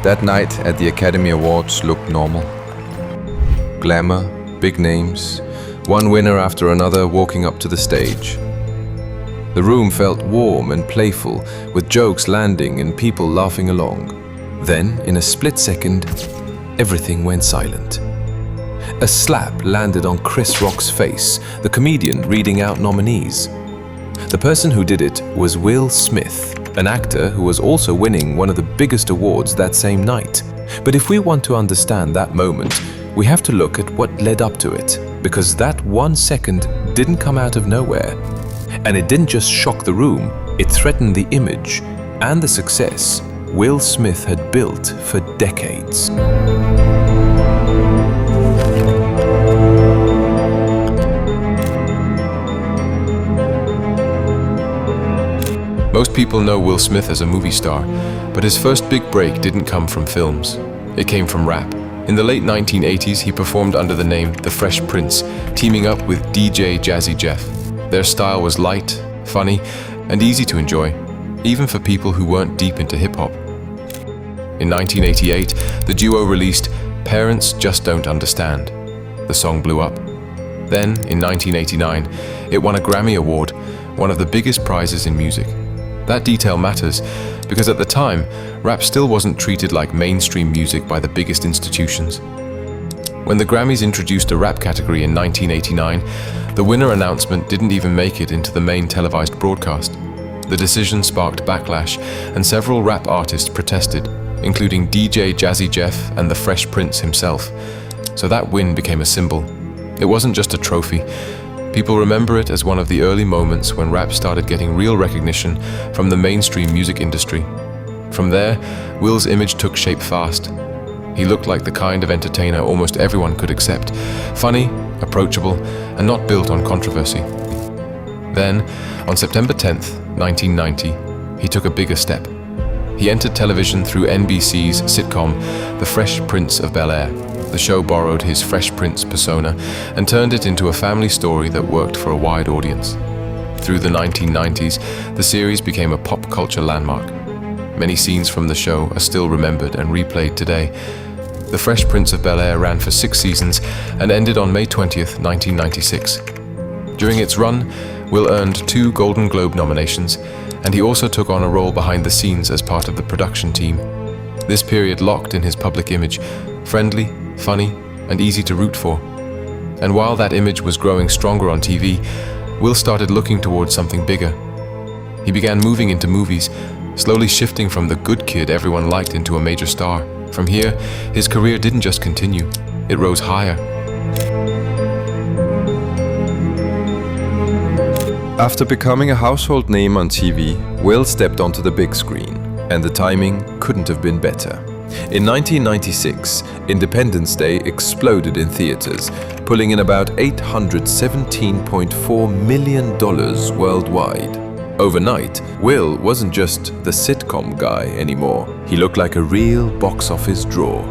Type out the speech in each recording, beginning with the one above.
That night at the Academy Awards looked normal. Glamour, big names, one winner after another walking up to the stage. The room felt warm and playful, with jokes landing and people laughing along. Then, in a split second, everything went silent. A slap landed on Chris Rock's face, the comedian reading out nominees. The person who did it was Will Smith, an actor who was also winning one of the biggest awards that same night. But if we want to understand that moment, we have to look at what led up to it, because that 1 second didn't come out of nowhere. And it didn't just shock the room, it threatened the image and the success Will Smith had built for decades. Most people know Will Smith as a movie star, but his first big break didn't come from films. It came from rap. In the late 1980s, he performed under the name The Fresh Prince, teaming up with DJ Jazzy Jeff. Their style was light, funny, and easy to enjoy, even for people who weren't deep into hip-hop. In 1988, the duo released Parents Just Don't Understand. The song blew up. Then, in 1989, it won a Grammy Award, one of the biggest prizes in music. That detail matters because at the time, rap still wasn't treated like mainstream music by the biggest institutions. When the Grammys introduced a rap category in 1989, the winner announcement didn't even make it into the main televised broadcast. The decision sparked backlash, and several rap artists protested, including DJ Jazzy Jeff and the Fresh Prince himself. So that win became a symbol. It wasn't just a trophy. People remember it as one of the early moments when rap started getting real recognition from the mainstream music industry. From there, Will's image took shape fast. He looked like the kind of entertainer almost everyone could accept, funny, approachable, and not built on controversy. Then, on September 10th, 1990, he took a bigger step. He entered television through NBC's sitcom, The Fresh Prince of Bel-Air. The show borrowed his Fresh Prince persona and turned it into a family story that worked for a wide audience. Through the 1990s, the series became a pop culture landmark. Many scenes from the show are still remembered and replayed today. The Fresh Prince of Bel-Air ran for 6 seasons and ended on May 20th, 1996. During its run, Will earned 2 Golden Globe nominations, and he also took on a role behind the scenes as part of the production team. This period locked in his public image, friendly, funny, and easy to root for. And while that image was growing stronger on TV, Will started looking towards something bigger. He began moving into movies, slowly shifting from the good kid everyone liked into a major star. From here, his career didn't just continue, it rose higher. After becoming a household name on TV, Will stepped onto the big screen, and the timing couldn't have been better. In 1996, Independence Day exploded in theaters, pulling in about $817.4 million worldwide. Overnight, Will wasn't just the sitcom guy anymore. He looked like a real box office draw.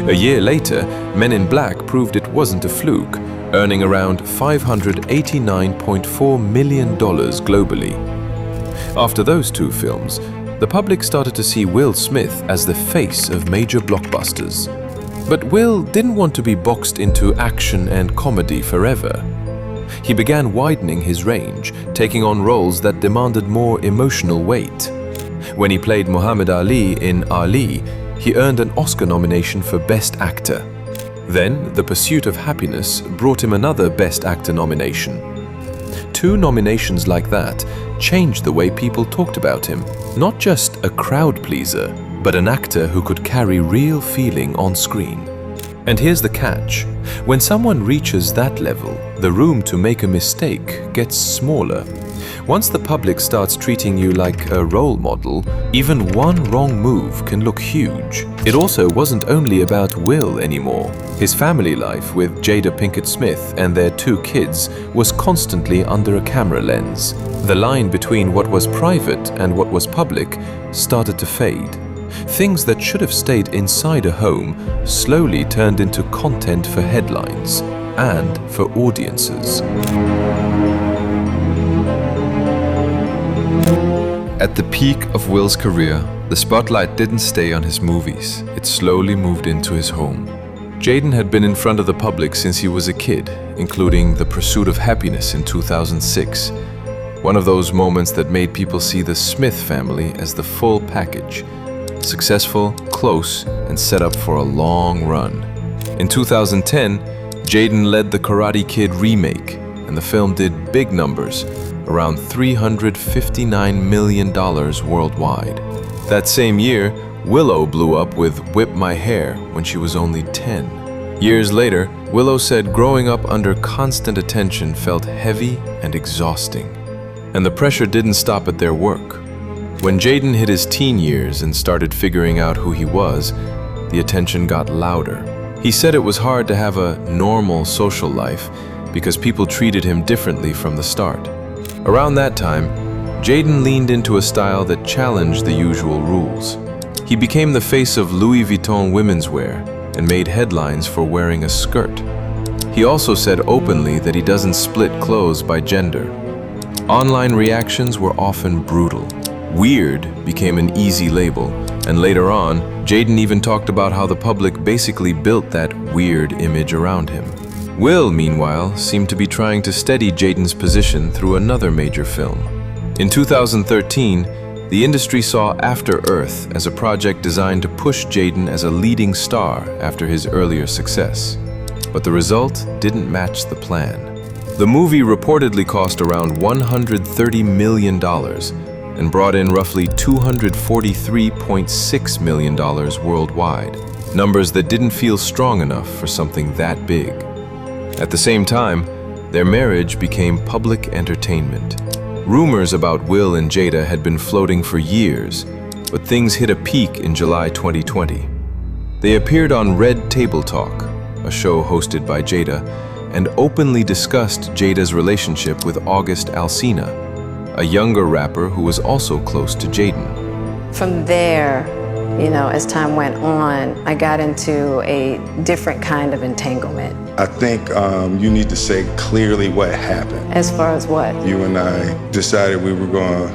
A year later, Men in Black proved it wasn't a fluke, earning around $589.4 million globally. After those 2 films, the public started to see Will Smith as the face of major blockbusters. But Will didn't want to be boxed into action and comedy forever. He began widening his range, taking on roles that demanded more emotional weight. When he played Muhammad Ali in Ali, he earned an Oscar nomination for Best Actor. Then, The Pursuit of Happiness brought him another Best Actor nomination. 2 nominations like that changed the way people talked about him. Not just a crowd pleaser, but an actor who could carry real feeling on screen. And here's the catch. When someone reaches that level, the room to make a mistake gets smaller. Once the public starts treating you like a role model, even one wrong move can look huge. It also wasn't only about Will anymore. His family life with Jada Pinkett Smith and their 2 kids was constantly under a camera lens. The line between what was private and what was public started to fade. Things that should have stayed inside a home slowly turned into content for headlines and for audiences. At the peak of Will's career, The spotlight didn't stay on his movies. It slowly moved into his home. Jaden had been in front of the public since he was a kid, including The Pursuit of Happiness in 2006. One of those moments that made people see the Smith family as the full package. Successful, close, and set up for a long run. In 2010, Jaden led the Karate Kid remake, and the film did big numbers, around $359 million worldwide. That same year, Willow blew up with Whip My Hair when she was only 10. Years later, Willow said growing up under constant attention felt heavy and exhausting. And the pressure didn't stop at their work. When Jaden hit his teen years and started figuring out who he was, the attention got louder. He said it was hard to have a normal social life because people treated him differently from the start. Around that time, Jaden leaned into a style that challenged the usual rules. He became the face of Louis Vuitton women's wear and made headlines for wearing a skirt. He also said openly that he doesn't split clothes by gender. Online reactions were often brutal. Weird became an easy label, and later on, Jaden even talked about how the public basically built that weird image around him. Will, meanwhile, seemed to be trying to steady Jaden's position through another major film. In 2013, the industry saw After Earth as a project designed to push Jaden as a leading star after his earlier success. But the result didn't match the plan. The movie reportedly cost around $130 million and brought in roughly $243.6 million worldwide, numbers that didn't feel strong enough for something that big. At the same time, their marriage became public entertainment. Rumors about Will and Jada had been floating for years, but things hit a peak in July 2020. They appeared on Red Table Talk, a show hosted by Jada, and openly discussed Jada's relationship with August Alsina, a younger rapper who was also close to Jaden. From there, as time went on, I got into a different kind of entanglement. I think you need to say clearly what happened. As far as what? You and I decided we were going to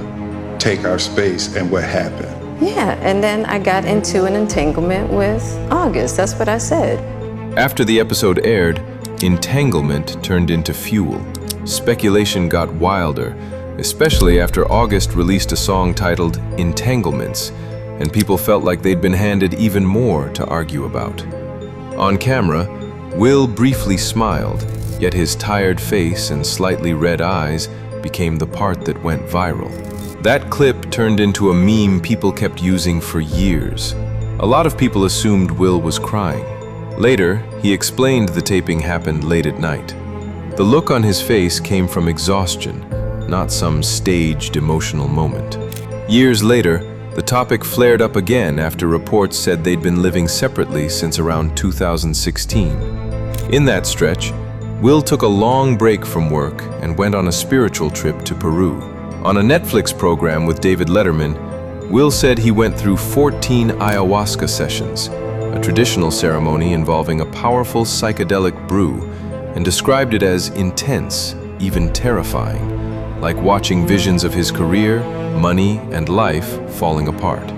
take our space, and what happened? Yeah, and then I got into an entanglement with August. That's what I said. After the episode aired, entanglement turned into fuel. Speculation got wilder, especially after August released a song titled Entanglements, and people felt like they'd been handed even more to argue about. On camera, Will briefly smiled, yet his tired face and slightly red eyes became the part that went viral. That clip turned into a meme people kept using for years. A lot of people assumed Will was crying. Later, he explained the taping happened late at night. The look on his face came from exhaustion, not some staged emotional moment. Years later, the topic flared up again after reports said they'd been living separately since around 2016. In that stretch, Will took a long break from work and went on a spiritual trip to Peru. On a Netflix program with David Letterman, Will said he went through 14 ayahuasca sessions, a traditional ceremony involving a powerful psychedelic brew, and described it as intense, even terrifying, like watching visions of his career, money, and life falling apart.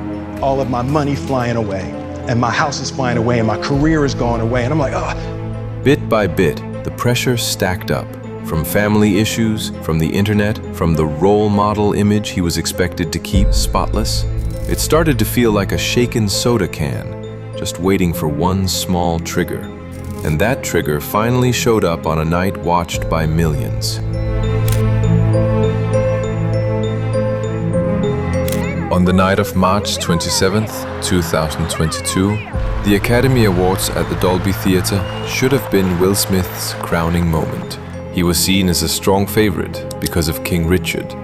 All of my money flying away, and my house is flying away, and my career is going away, and I'm like, oh. Bit by bit, the pressure stacked up. From family issues, from the internet, from the role model image he was expected to keep spotless. It started to feel like a shaken soda can, just waiting for one small trigger. And that trigger finally showed up on a night watched by millions. On the night of March 27th, 2022, the Academy Awards at the Dolby Theatre should have been Will Smith's crowning moment. He was seen as a strong favorite because of King Richard.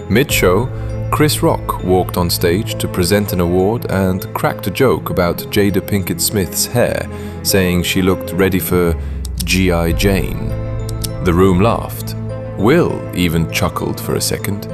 Mid-show, Chris Rock walked on stage to present an award and cracked a joke about Jada Pinkett Smith's hair, saying she looked ready for G.I. Jane. The room laughed. Will even chuckled for a second,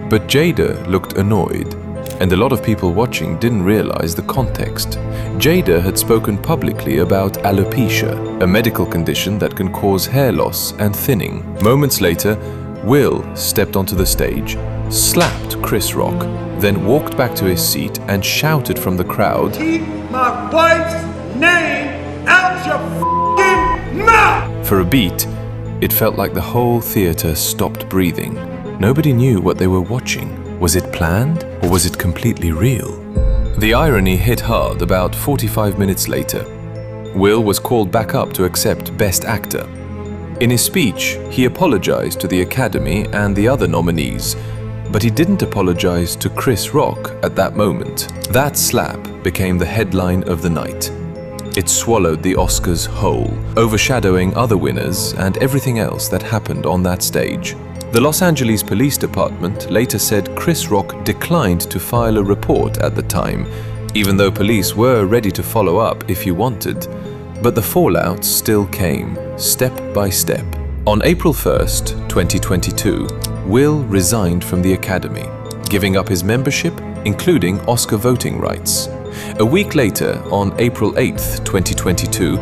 but Jada looked annoyed, and a lot of people watching didn't realize the context. Jada had spoken publicly about alopecia, a medical condition that can cause hair loss and thinning. Moments later, Will stepped onto the stage, slapped Chris Rock, then walked back to his seat and shouted from the crowd, "Keep my wife's name out your f***ing mouth!" For a beat, it felt like the whole theater stopped breathing. Nobody knew what they were watching. Was it planned or was it completely real? The irony hit hard about 45 minutes later. Will was called back up to accept Best Actor. In his speech, he apologized to the Academy and the other nominees, but he didn't apologize to Chris Rock at that moment. That slap became the headline of the night. It swallowed the Oscars whole, overshadowing other winners and everything else that happened on that stage. The Los Angeles Police Department later said Chris Rock declined to file a report at the time, even though police were ready to follow up if he wanted. But the fallout still came, step by step. On April 1st, 2022, Will resigned from the Academy, giving up his membership, including Oscar voting rights. A week later, on April 8th, 2022,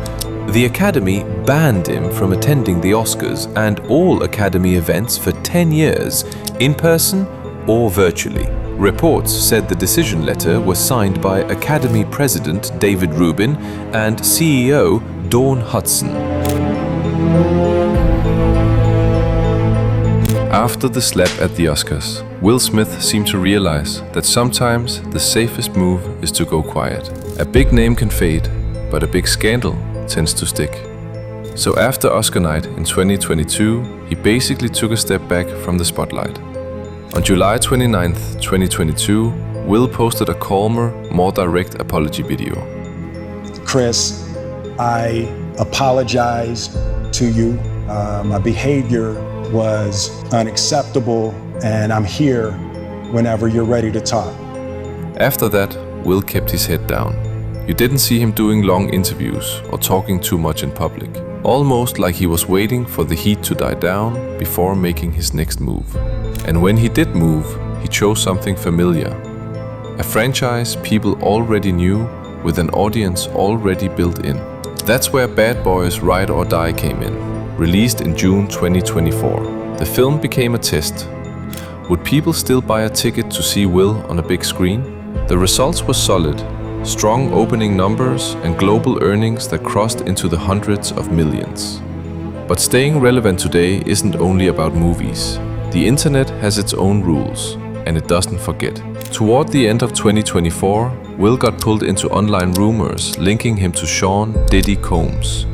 the Academy banned him from attending the Oscars and all Academy events for 10 years, in person or virtually. Reports said the decision letter was signed by Academy President David Rubin and CEO Dawn Hudson. After the slap at the Oscars, Will Smith seemed to realize that sometimes the safest move is to go quiet. A big name can fade, but a big scandal tends to stick. So after Oscar night in 2022, he basically took a step back from the spotlight. On July 29th, 2022, Will posted a calmer, more direct apology video. Chris, I apologize to you. My behavior was unacceptable, and I'm here whenever you're ready to talk. After that, Will kept his head down. You didn't see him doing long interviews or talking too much in public, almost like he was waiting for the heat to die down before making his next move. And when he did move, he chose something familiar. A franchise people already knew with an audience already built in. That's where Bad Boys Ride or Die came in. Released in June 2024, the film became a test. Would people still buy a ticket to see Will on a big screen? The results were solid. Strong opening numbers and global earnings that crossed into the hundreds of millions. But staying relevant today isn't only about movies. The internet has its own rules, and it doesn't forget. Toward the end of 2024, Will got pulled into online rumors linking him to Sean Diddy Combs,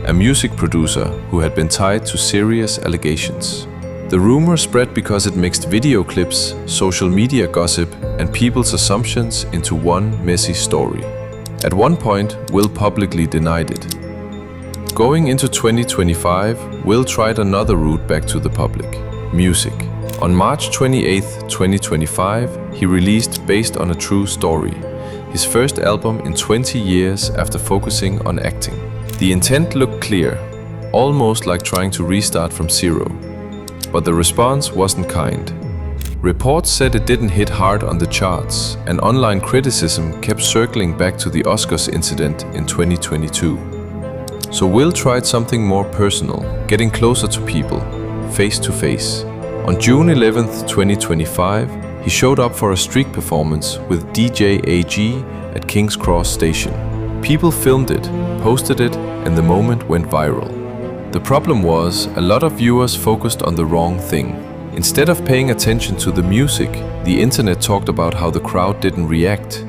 a music producer who had been tied to serious allegations. The rumor spread because it mixed video clips, social media gossip, and people's assumptions into one messy story. At one point, Will publicly denied it. Going into 2025, Will tried another route back to the public: music. On March 28, 2025, he released Based on a True Story, his first album in 20 years after focusing on acting. The intent looked clear, almost like trying to restart from zero. But the response wasn't kind. Reports said it didn't hit hard on the charts, and online criticism kept circling back to the Oscars incident in 2022. So Will tried something more personal, getting closer to people, face to face. On June 11th, 2025, he showed up for a streak performance with DJ AG at King's Cross Station. People filmed it, posted it, and the moment went viral. The problem was, a lot of viewers focused on the wrong thing. Instead of paying attention to the music, the internet talked about how the crowd didn't react.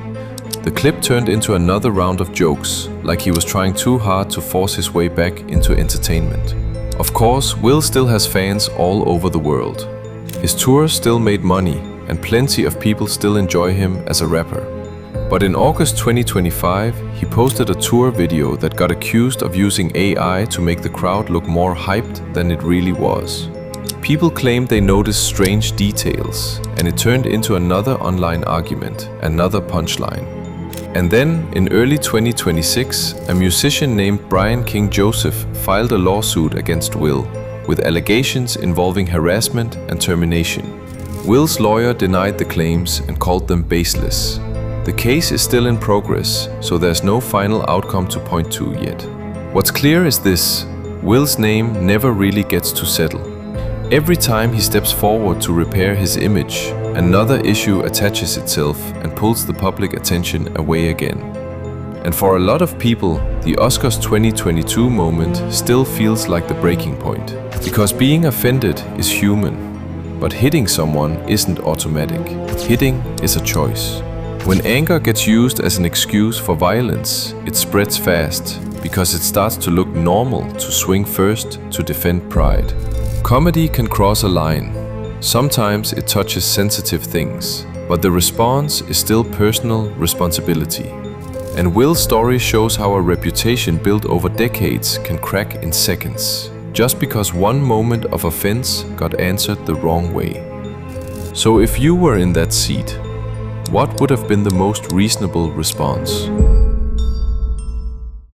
The clip turned into another round of jokes, like he was trying too hard to force his way back into entertainment. Of course, Will still has fans all over the world. His tours still made money, and plenty of people still enjoy him as a rapper. But in August 2025, he posted a tour video that got accused of using AI to make the crowd look more hyped than it really was. People claimed they noticed strange details, and it turned into another online argument, another punchline. And then, in early 2026, a musician named Brian King Joseph filed a lawsuit against Will, with allegations involving harassment and termination. Will's lawyer denied the claims and called them baseless. The case is still in progress, so there's no final outcome to point to yet. What's clear is this: Will's name never really gets to settle. Every time he steps forward to repair his image, another issue attaches itself and pulls the public attention away again. And for a lot of people, the Oscars 2022 moment still feels like the breaking point. Because being offended is human, but hitting someone isn't automatic. Hitting is a choice. When anger gets used as an excuse for violence, it spreads fast, because it starts to look normal to swing first to defend pride. Comedy can cross a line. Sometimes it touches sensitive things, but the response is still personal responsibility. And Will's story shows how a reputation built over decades can crack in seconds, just because one moment of offense got answered the wrong way. So if you were in that seat, what would have been the most reasonable response?